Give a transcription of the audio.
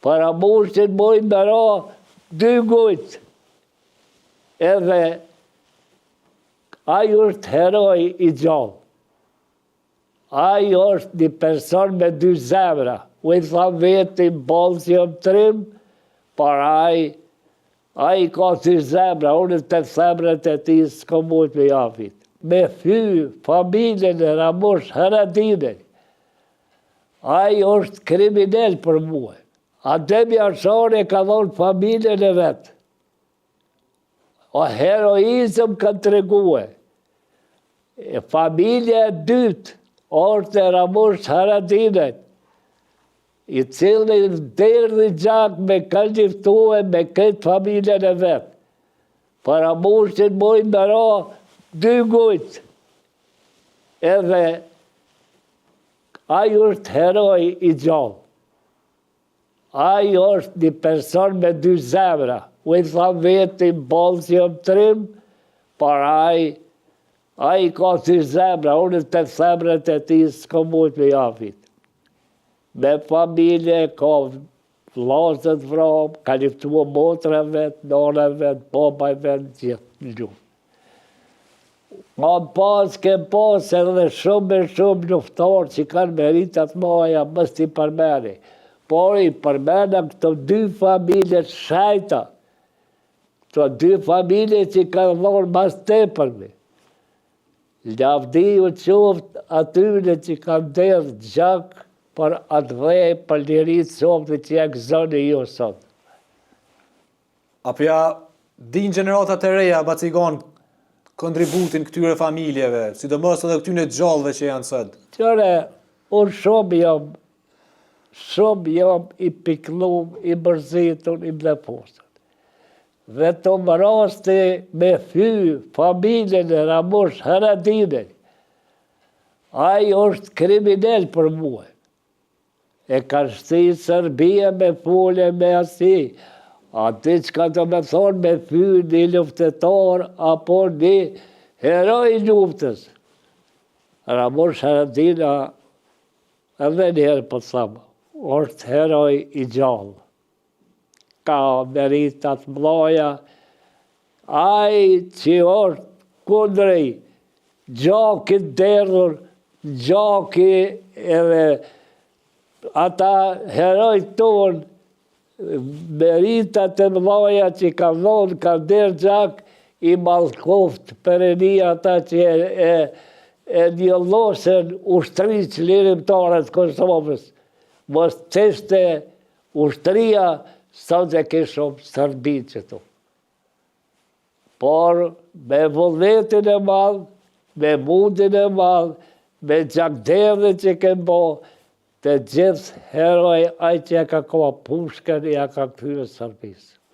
Para mushtin mojnë me ra 2 gujt. Edhe ai është heroj i gjallë. Ai është një person me 2 zemra. U i tha veti bolë që jam trim, por ai ka 2 zemra, unë të zemrat e ti s'ko mujt me japit. Me fy familjen e Ramush Haradinit. Ai është kriminal për mua. Ademi Ashari ka dhonë familjen e vetë. O heroizëm ka të reguë. Familja e dytë është e Ramush Haradinit, i cili derdhi gjak me kaldiftuë me këtë familjen e vetë. Për Ramushtin mojnë me ra 2 gujt. Edhe ai është heroj i gjallë. Ai është një person me 2 zemra. U i tha veti bolë që jam trim, por ai ka 2 zemra, unë të zemrat e ti s'ko mujt me japit. Me familje ka vllazët vrap, ka liftua motra vetë, nana vetë, baba vetë, gjithë në luft. Kem pas edhe shumë luftarë që kanë meritat maja, mës t'i përmeni. Por i përmena këto 2 familje shajta, këto 2 familje që kanë dhonë mas tepërmi. Lavdi u qoftë atyre që kanë derdhë gjak për atë dhej, për lirit qoftë që e gëzoni ju sot. Apo ja, din generatat e reja, bacigon kontributin këtyre familjeve, sidomos edhe këtyre gjallëve që janë sot? Qëre, unë shumë jam i piklum, i mërzitur, i mlepostër. Vetëm rasti me fy familjen e Ramush Haradinit. Ai është kriminal për mua. E ka shti Serbia me fule me asi. A ti që ka të me thonë me fy një luftetar apo një heroj luftës. Ramush Haradinit edhe njerë për thamë, është heroj i gjallë. Ka meritat mlaja, ai që është kundrej gjaki derdhur, gjaki edhe ata heroj tonë, meritat e mlaja që ka dhonë, ka derdhë gjak, i malkoft për e një ata që e njëllosën ushtrisë lirimtarët Kosovës. Mos qeshte ushtria sa që kishëm Sërbit që tu. Por me vullnetin e madhë, me mundin e madhë, me gjakderdhe që kemë bo, të gjithë heroj aj që ja ka ka pushkën, ja ka këtyre Sërbisë.